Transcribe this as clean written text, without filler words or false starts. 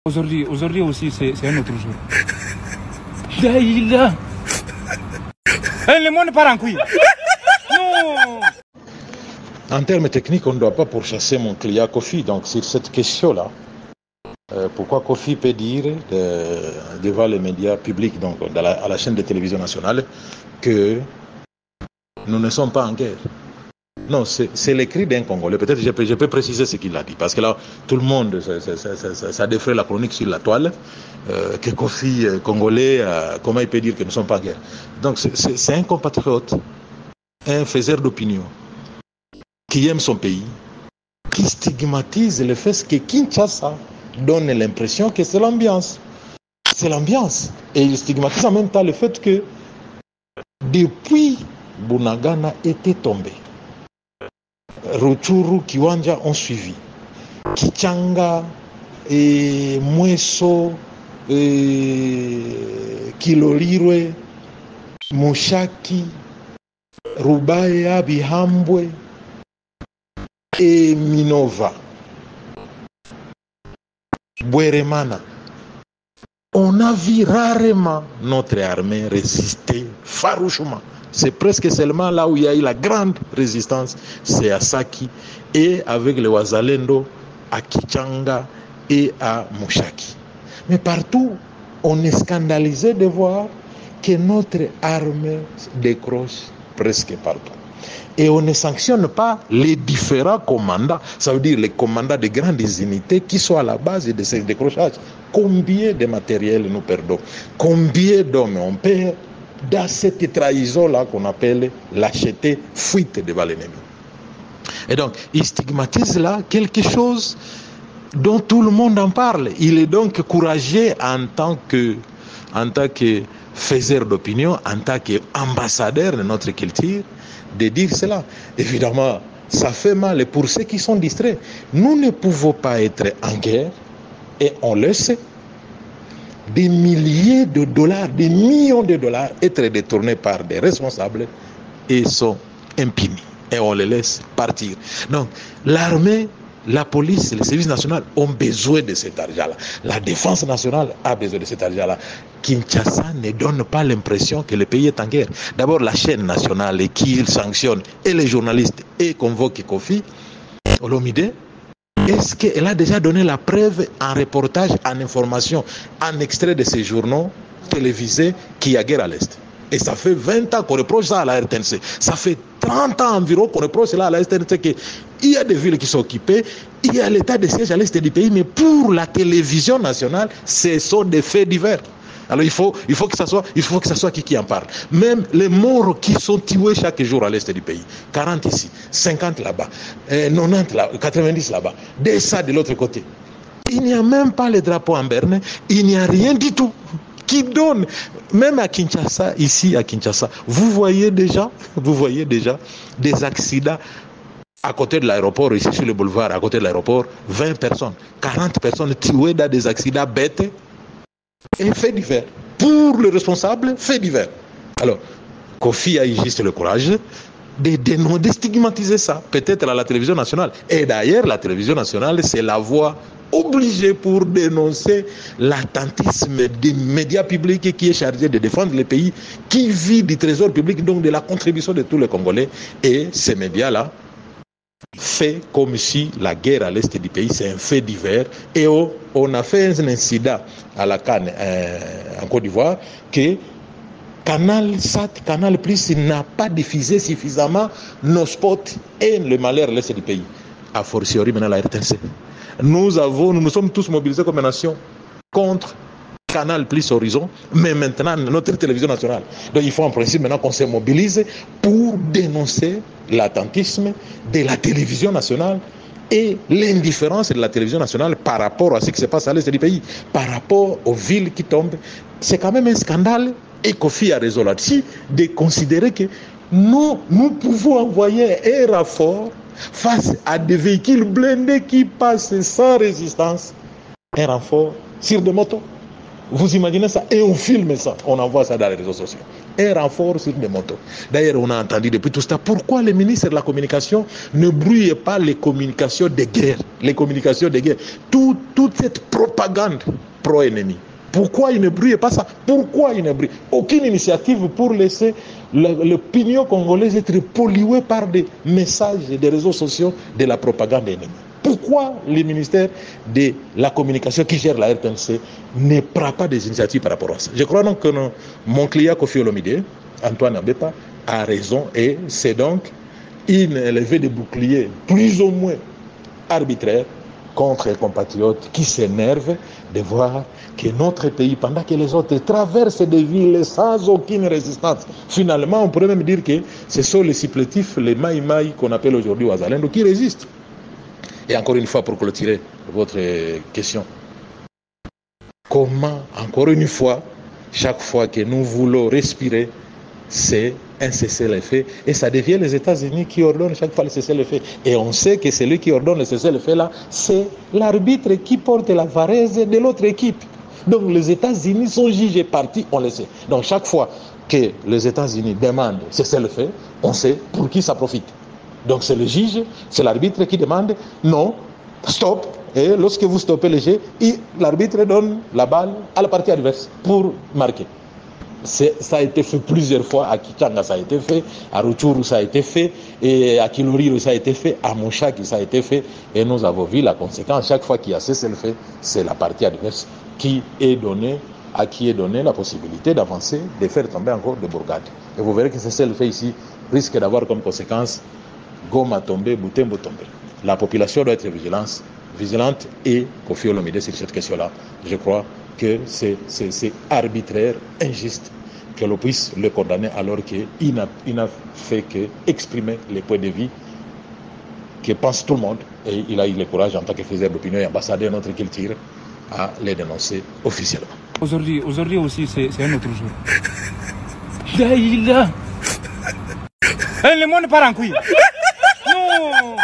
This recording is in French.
Aujourd'hui aussi, c'est un autre jour. Daïla. Le monde part en couille. Non. En termes techniques, on ne doit pas pourchasser mon client Kofi. Donc, sur cette question-là, pourquoi Kofi peut dire devant les médias publics, donc à la chaîne de télévision nationale, que nous ne sommes pas en guerre? Non, c'est l'écrit d'un Congolais. Peut-être je peux préciser ce qu'il a dit. Parce que là, tout le monde, ça défraie la chronique sur la toile. Que Kofi, Congolais, comment il peut dire que nous ne sommes pas en guerre? Donc, c'est un compatriote, un faiseur d'opinion, qui aime son pays, qui stigmatise le fait que Kinshasa donne l'impression que c'est l'ambiance. C'est l'ambiance. Et il stigmatise en même temps le fait que depuis Bunagana était tombé, Rutshuru, Kiwanja ont suivi. Kichanga, Mweso, Kilolirwe, Mushaki, Rubaya, Bihambwe et Minova, Bweremana. On a vu rarement notre armée résister farouchement. C'est presque seulement là où il y a eu la grande résistance, c'est à Saki et avec les Wazalendo, à Kichanga et à Mushaki. Mais partout, on est scandalisé de voir que notre armée décroche presque partout. Et on ne sanctionne pas les différents commandants, ça veut dire les commandants de grandes unités qui sont à la base de ces décrochages. Combien de matériel nous perdons? Combien d'hommes on perd dans cette trahison-là qu'on appelle lâcheté, fuite devant l'ennemi? Et donc, il stigmatise là quelque chose dont tout le monde en parle. Il est donc courageux en tant que faiseur d'opinion, en tant qu'ambassadeur de notre culture, de dire cela. Évidemment, ça fait mal pour ceux qui sont distraits. Nous ne pouvons pas être en guerre, et on le sait. Des milliers de dollars, des millions de dollars être détournés par des responsables et sont impunis. Et on les laisse partir. Donc, l'armée, la police, le service national ont besoin de cet argent-là. La défense nationale a besoin de cet argent-là. Kinshasa ne donne pas l'impression que le pays est en guerre. D'abord, la chaîne nationale qui sanctionne et les journalistes et convoque Kofi Olomide. Est-ce qu'elle a déjà donné la preuve en reportage, en information, en extrait de ces journaux télévisés qu'il y a guerre à l'Est? Et ça fait 20 ans qu'on reproche ça à la RTNC. Ça fait 30 ans environ qu'on reproche cela à la RTNC, qu'il y a des villes qui sont occupées, il y a l'état de siège à l'Est du pays, mais pour la télévision nationale, ce sont des faits divers. Alors il faut que ça soit qui en parle. Même les morts qui sont tués chaque jour à l'Est du pays. 40 ici, 50 là-bas, 90 là, 90 là-bas. Dès ça de l'autre côté. Il n'y a même pas les drapeaux en berne, il n'y a rien du tout qui donne. Même à Kinshasa, ici à Kinshasa, vous voyez déjà des accidents à côté de l'aéroport, ici sur le boulevard, à côté de l'aéroport, 20 personnes, 40 personnes tuées dans des accidents bêtes. Et fait divers. Pour le responsable, fait divers. Alors, Kofi a eu juste le courage de stigmatiser ça, peut-être à la télévision nationale. Et d'ailleurs, la télévision nationale, c'est la voie obligée pour dénoncer l'attentisme des médias publics qui est chargé de défendre le pays, qui vit du trésor public, donc de la contribution de tous les Congolais. Et ces médias-là fait comme si la guerre à l'est du pays c'est un fait divers, et on a fait un incident à la Cannes en Côte d'Ivoire que Canal Sat, Canal Plus n'a pas diffusé suffisamment nos spots et le malheur à l'est du pays. A fortiori maintenant la RTNC. Nous nous sommes tous mobilisés comme nation contre Canal Plus Horizon, mais maintenant notre télévision nationale. Donc il faut en principe maintenant qu'on se mobilise pour dénoncer l'attentisme de la télévision nationale et l'indifférence de la télévision nationale par rapport à ce qui se passe à l'est du pays, par rapport aux villes qui tombent. C'est quand même un scandale, et Kofi a raison là-dessus, de considérer que nous pouvons envoyer un renfort face à des véhicules blindés qui passent sans résistance, un renfort sur des motos. Vous imaginez ça? Et on filme ça, on envoie ça dans les réseaux sociaux. Un renfort sur des motos. D'ailleurs, on a entendu depuis tout ça, pourquoi les ministres de la communication ne brouillent pas les communications de guerre? Les communications de guerre. Toute cette propagande pro-ennemi. Pourquoi ils ne brouillent pas ça? Pourquoi ils ne brouillent? Aucune initiative pour laisser l'opinion congolaise être polluée par des messages et des réseaux sociaux de la propagande ennemie. Pourquoi le ministère de la communication qui gère la RTNC ne prend pas des initiatives par rapport à ça? Je crois donc que mon client Kofi Olomide, Antoine Abepa, a raison et c'est donc une levée de bouclier plus ou moins arbitraire contre les compatriotes qui s'énervent de voir que notre pays, pendant que les autres traversent des villes sans aucune résistance, finalement on pourrait même dire que ce sont les supplétifs, les maïmaï qu'on appelle aujourd'hui Ouazalendo qui résistent. Et encore une fois, pour clôturer votre question, comment, encore une fois, chaque fois que nous voulons respirer, c'est un cessez-le-feu. Et ça devient les États-Unis qui ordonnent chaque fois le cessez-le-feu. Et on sait que celui qui ordonne le cessez-le-feu là, c'est l'arbitre qui porte la varese de l'autre équipe. Donc les États-Unis sont juges et partis, on le sait. Donc chaque fois que les États-Unis demandent cessez-le-feu, on sait pour qui ça profite. Donc c'est le juge, c'est l'arbitre qui demande non, stop. Et lorsque vous stoppez le jeu, l'arbitre donne la balle à la partie adverse pour marquer. Ça a été fait plusieurs fois, à Kichanga ça a été fait, à Rutshuru ça a été fait, et à Kiloriro ça a été fait, à Moshaki ça a été fait, et nous avons vu la conséquence. Chaque fois qu'il y a cessez-le-feu, c'est la partie adverse à qui est donnée la possibilité d'avancer, de faire tomber encore des bourgades. Et vous verrez que cessez-le-feu ici risque d'avoir comme conséquence Goma tomber, Butembo tomber. La population doit être vigilante et Kofi Olomide sur cette question-là. Je crois que c'est arbitraire, injuste que l'on puisse le condamner alors qu'il n'a fait qu'exprimer les points de vue que pense tout le monde. Et il a eu le courage en tant que faiseur d'opinion et ambassadeur de notre culture à les dénoncer officiellement. Aujourd'hui aussi, c'est un autre jour. Le monde part en couille. Non.